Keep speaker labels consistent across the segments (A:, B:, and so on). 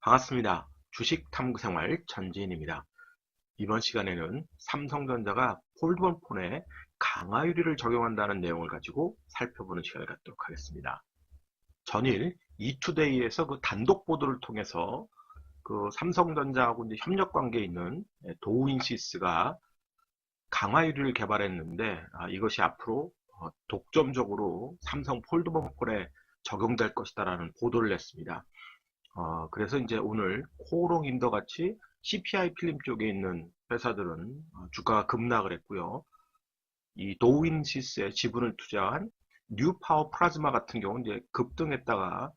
A: 반갑습니다. 주식 탐구생활 전지인입니다. 이번 시간에는 삼성전자가 폴더블 폰에 강화유리를 적용한다는 내용을 가지고 살펴보는 시간을 갖도록 하겠습니다. 전일 이투데이에서 그 단독 보도를 통해서 그 삼성전자하고 이제 협력 관계에 있는 도우인시스가 강화유리를 개발했는데 이것이 앞으로 독점적으로 삼성 폴더블 폰에 적용될 것이다라는 보도를 냈습니다. 그래서 이제 오늘 코오롱인더 같이 CPI 필름 쪽에 있는 회사들은 주가가 급락을 했고요. 이 도우인시스에 지분을 투자한 뉴파워 플라즈마 같은 경우는 이제 급등했다가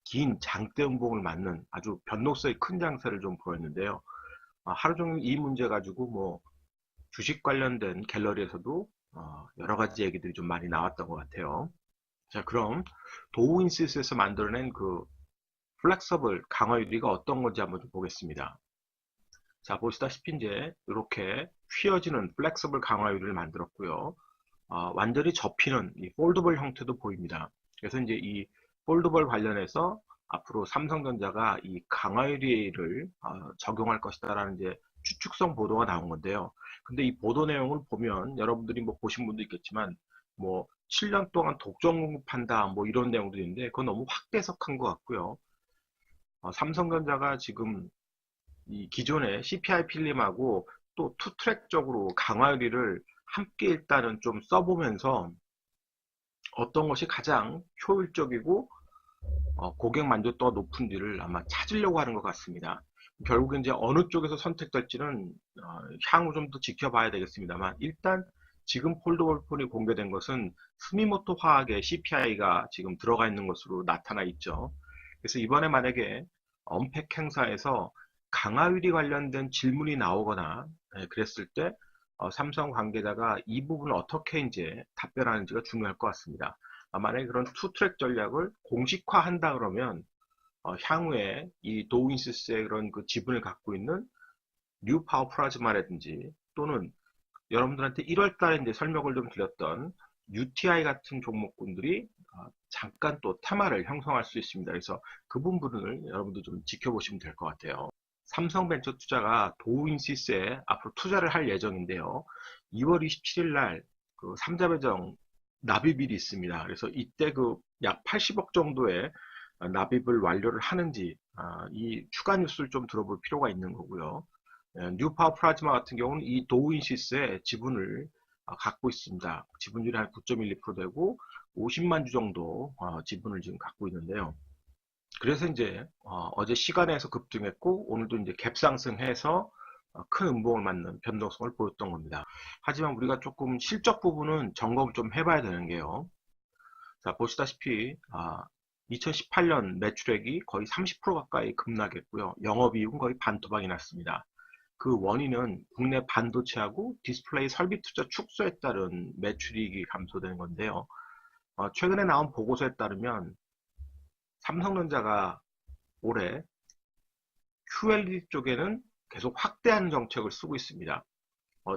A: 긴 장대 음봉을 맞는 아주 변동성이 큰 장세를 좀 보였는데요. 하루 종일 이 문제 가지고 뭐 주식 관련된 갤러리에서도 여러 가지 얘기들이 좀 많이 나왔던 것 같아요. 자, 그럼 도우인시스에서 만들어낸 그 플렉서블 강화유리가 어떤 건지 한번 좀 보겠습니다. 자, 보시다시피 이제 이렇게 휘어지는 플렉서블 강화유리를 만들었고요. 완전히 접히는 이 폴더블 형태도 보입니다. 그래서 이제 이 폴더블 관련해서 앞으로 삼성전자가 이 강화유리를 적용할 것이다라는 이제 추측성 보도가 나온 건데요. 근데 이 보도 내용을 보면 여러분들이 뭐 보신 분도 있겠지만 뭐 7년 동안 독점 공급한다 뭐 이런 내용도 있는데 그건 너무 확대해석한 것 같고요. 삼성전자가 지금 이 기존의 CPI 필름하고 또 투트랙적으로 강화유리를 함께 일단은 좀 써보면서 어떤 것이 가장 효율적이고 고객 만족도가 높은지를 아마 찾으려고 하는 것 같습니다. 결국엔 이제 어느 쪽에서 선택될지는 향후 좀 더 지켜봐야 되겠습니다만 일단 지금 폴더블 폰이 공개된 것은 스미모토 화학의 CPI가 지금 들어가 있는 것으로 나타나 있죠. 그래서 이번에 만약에 언팩 행사에서 강화유리 관련된 질문이 나오거나 그랬을 때 삼성 관계자가 이 부분을 어떻게 이제 답변하는지가 중요할 것 같습니다. 만약에 그런 투트랙 전략을 공식화한다 그러면 향후에 이 도우인시스의 그런 그 지분을 갖고 있는 뉴파워 플라즈마라든지 또는 여러분들한테 1월 달에 이제 설명을 좀 드렸던 UTI 같은 종목군들이 잠깐 또 테마를 형성할 수 있습니다. 그래서 그 부분을 여러분도 좀 지켜보시면 될 것 같아요. 삼성벤처투자가 도우인시스에 앞으로 투자를 할 예정인데요. 2월 27일 날 그 3자 배정 납입일이 있습니다. 그래서 이때 그 약 80억 정도의 납입을 완료를 하는지 이 추가 뉴스를 좀 들어볼 필요가 있는 거고요. 뉴파워 플라즈마 같은 경우는 이 도우인시스의 지분을 갖고 있습니다. 지분율이 한 9.12% 되고 50만 주 정도 지분을 지금 갖고 있는데요. 그래서 이제 어제 시간에서 급등했고 오늘도 이제 갭 상승해서 큰 음봉을 맞는 변동성을 보였던 겁니다. 하지만 우리가 조금 실적 부분은 점검을 좀 해봐야 되는 게요. 자, 보시다시피 2018년 매출액이 거의 30% 가까이 급락했고요. 영업이익은 거의 반토막이 났습니다. 그 원인은 국내 반도체하고 디스플레이 설비 투자 축소에 따른 매출이익이 감소된 건데요. 최근에 나온 보고서에 따르면 삼성전자가 올해 QLED 쪽에는 계속 확대하는 정책을 쓰고 있습니다.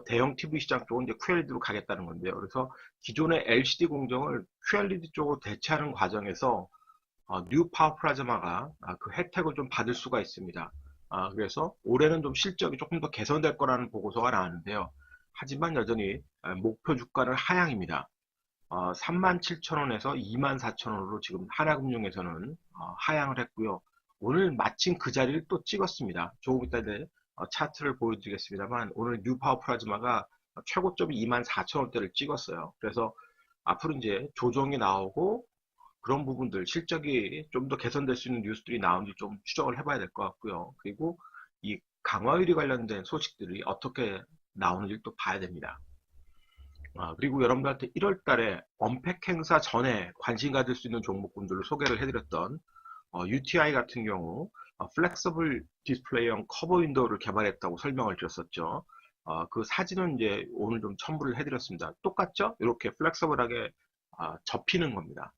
A: 대형 TV 시장 쪽은 이제 QLED로 가겠다는 건데요. 그래서 기존의 LCD 공정을 QLED 쪽으로 대체하는 과정에서 뉴 파워 플라즈마가 그 혜택을 좀 받을 수가 있습니다. 그래서 올해는 좀 실적이 조금 더 개선될 거라는 보고서가 나왔는데요. 하지만 여전히 목표 주가는 하향입니다. 37,000원에서 24,000원으로 지금 하나금융에서는 하향을 했고요. 오늘 마침 그 자리를 또 찍었습니다. 조금 이따 차트를 보여드리겠습니다만 오늘 뉴파워 플라즈마가 최고점이 24,000원대를 찍었어요. 그래서 앞으로 이제 조정이 나오고 그런 부분들 실적이 좀 더 개선될 수 있는 뉴스들이 나오는지 좀 추적을 해봐야 될 것 같고요. 그리고 이 강화유리 관련된 소식들이 어떻게 나오는지 또 봐야 됩니다. 그리고 여러분들한테 1월 달에 언팩 행사 전에 관심 가질 수 있는 종목군들을 소개를 해드렸던 UTI 같은 경우 플렉서블 디스플레이형 커버 윈도우를 개발했다고 설명을 드렸었죠. 그 사진은 이제 오늘 좀 첨부를 해드렸습니다. 똑같죠? 이렇게 플렉서블하게 접히는 겁니다.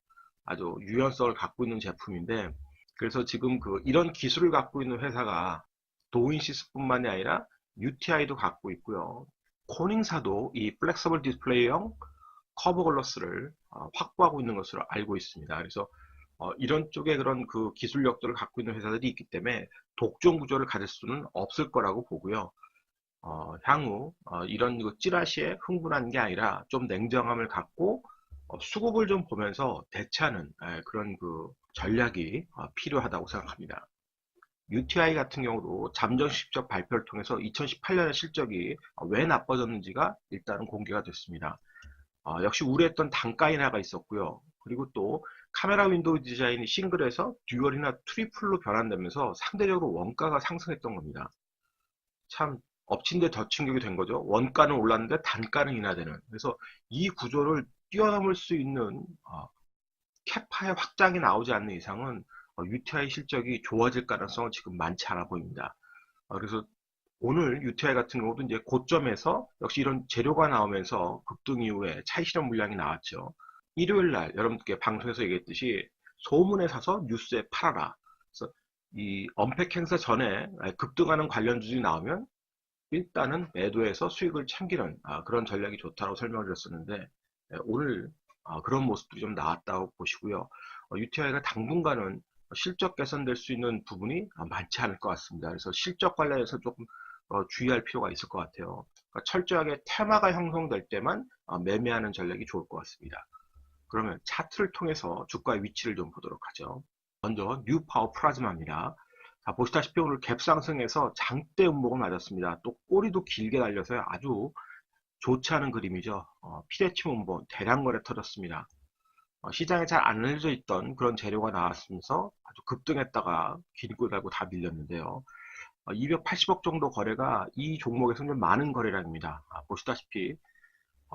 A: 아주 유연성을 갖고 있는 제품인데 그래서 지금 이런 기술을 갖고 있는 회사가 도인시스뿐만이 아니라 UTI도 갖고 있고요. 코닝사도 이 플렉서블 디스플레이형 커버 글라스를 확보하고 있는 것으로 알고 있습니다. 그래서 이런 쪽에 그런 그 기술력들을 갖고 있는 회사들이 있기 때문에 독점 구조를 가질 수는 없을 거라고 보고요. 향후 이런 그 찌라시에 흥분한 게 아니라 좀 냉정함을 갖고 수급을 좀 보면서 대처하는 그런 그 전략이 필요하다고 생각합니다. UTI 같은 경우도 잠정 실적 발표를 통해서 2018년의 실적이 왜 나빠졌는지가 일단은 공개가 됐습니다. 역시 우려했던 단가 인하가 있었고요. 그리고 또 카메라 윈도우 디자인이 싱글에서 듀얼이나 트리플로 변환되면서 상대적으로 원가가 상승했던 겁니다. 참 엎친 데 더 충격이 된 거죠. 원가는 올랐는데 단가는 인하되는. 그래서 이 구조를 뛰어넘을 수 있는 캐파의 확장이 나오지 않는 이상은 UTI 실적이 좋아질 가능성은 지금 많지 않아 보입니다. 그래서 오늘 UTI 같은 경우도 이제 고점에서 역시 이런 재료가 나오면서 급등 이후에 차익 실현 물량이 나왔죠. 일요일 날 여러분께 방송에서 얘기했듯이 소문에 사서 뉴스에 팔아라. 그래서 이 언팩 행사 전에 급등하는 관련 주들이 나오면 일단은 매도해서 수익을 챙기는 그런 전략이 좋다고 설명을 드렸었는데 오늘 그런 모습들이 좀 나왔다고 보시고요. UTI가 당분간은 실적 개선될 수 있는 부분이 많지 않을 것 같습니다. 그래서 실적 관련해서 조금 주의할 필요가 있을 것 같아요. 그러니까 철저하게 테마가 형성될 때만 매매하는 전략이 좋을 것 같습니다. 그러면 차트를 통해서 주가의 위치를 좀 보도록 하죠. 먼저 뉴파워 플라즈마입니다. 자, 보시다시피 오늘 갭 상승해서 장대 음봉을 맞았습니다. 또 꼬리도 길게 달려서 아주 좋지 않은 그림이죠. 피레침 음봉 대량 거래 터졌습니다. 시장에 잘 안 알려져 있던 그런 재료가 나왔으면서 아주 급등했다가 긴 꼬리 달고 다 밀렸는데요. 280억 정도 거래가 이 종목에서는 좀 많은 거래량입니다. 보시다시피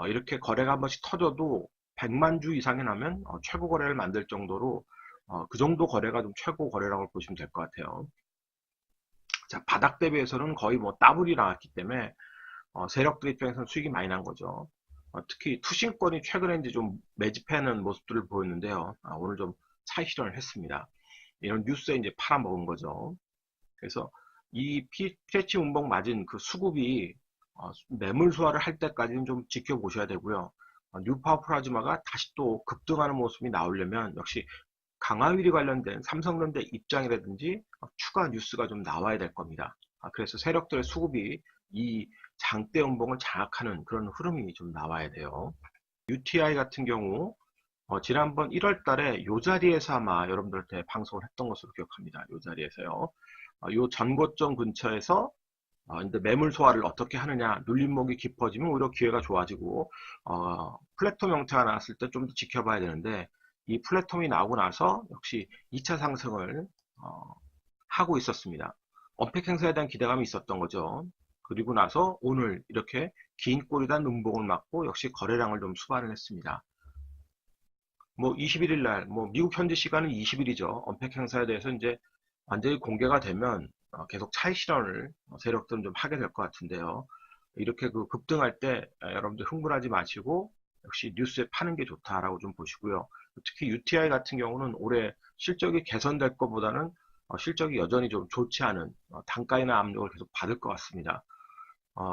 A: 이렇게 거래가 한 번씩 터져도 100만 주 이상이 나면 최고 거래를 만들 정도로 그 정도 거래가 좀 최고 거래라고 보시면 될 것 같아요. 자, 바닥 대비해서는 거의 뭐 더블이 나왔기 때문에 세력들 입장에서는 수익이 많이 난 거죠. 특히 투신권이 최근에 이제 좀 매집하는 모습들을 보였는데요. 오늘 좀 차익 실현을 했습니다. 이런 뉴스에 이제 팔아먹은 거죠. 그래서 이 피레치 운봉 맞은 그 수급이 매물 소화를 할 때까지는 좀 지켜보셔야 되고요. 뉴파워 플라즈마가 다시 또 급등하는 모습이 나오려면 역시 강화유리 관련된 삼성전자 입장이라든지 추가 뉴스가 좀 나와야 될 겁니다. 그래서 세력들의 수급이 이 장대 연봉을 장악하는 그런 흐름이 좀 나와야 돼요. UTI 같은 경우 지난번 1월 달에 이 자리에서 아마 여러분들한테 방송을 했던 것으로 기억합니다. 이 자리에서요. 이 전고점 근처에서 이제 매물 소화를 어떻게 하느냐, 눌림목이 깊어지면 오히려 기회가 좋아지고 플랫폼 형태가 나왔을 때 좀 더 지켜봐야 되는데 이 플랫폼이 나오고 나서 역시 2차 상승을 하고 있었습니다. 언팩 행사에 대한 기대감이 있었던 거죠. 그리고 나서 오늘 이렇게 긴 꼬리단 음봉을 맞고 역시 거래량을 좀 수반을 했습니다. 뭐 21일 날, 뭐 미국 현지 시간은 20일이죠. 언팩 행사에 대해서 이제 완전히 공개가 되면 계속 차익 실현을 세력들은 좀 하게 될 것 같은데요. 이렇게 그 급등할 때 여러분들 흥분하지 마시고 역시 뉴스에 파는 게 좋다라고 좀 보시고요. 특히 UTI 같은 경우는 올해 실적이 개선될 것보다는 실적이 여전히 좀 좋지 않은 단가이나 압력을 계속 받을 것 같습니다.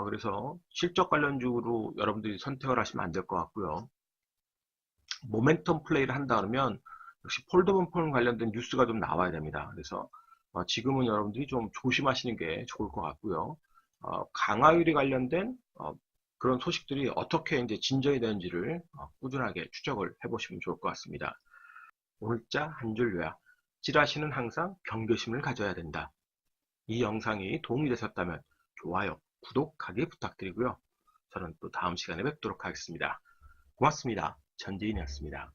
A: 그래서 실적 관련주로 여러분들이 선택을 하시면 안 될 것 같고요. 모멘텀 플레이를 한다 그러면 역시 폴더본 폰 관련된 뉴스가 좀 나와야 됩니다. 그래서 지금은 여러분들이 좀 조심하시는 게 좋을 것 같고요. 강화율이 관련된 그런 소식들이 어떻게 이제 진전이 되는지를 꾸준하게 추적을 해보시면 좋을 것 같습니다. 오늘자 한 줄 요약. 찌라시는 항상 경계심을 가져야 된다. 이 영상이 도움이 되셨다면 좋아요, 구독하기 부탁드리고요. 저는 또 다음 시간에 뵙도록 하겠습니다. 고맙습니다. 전재인이었습니다.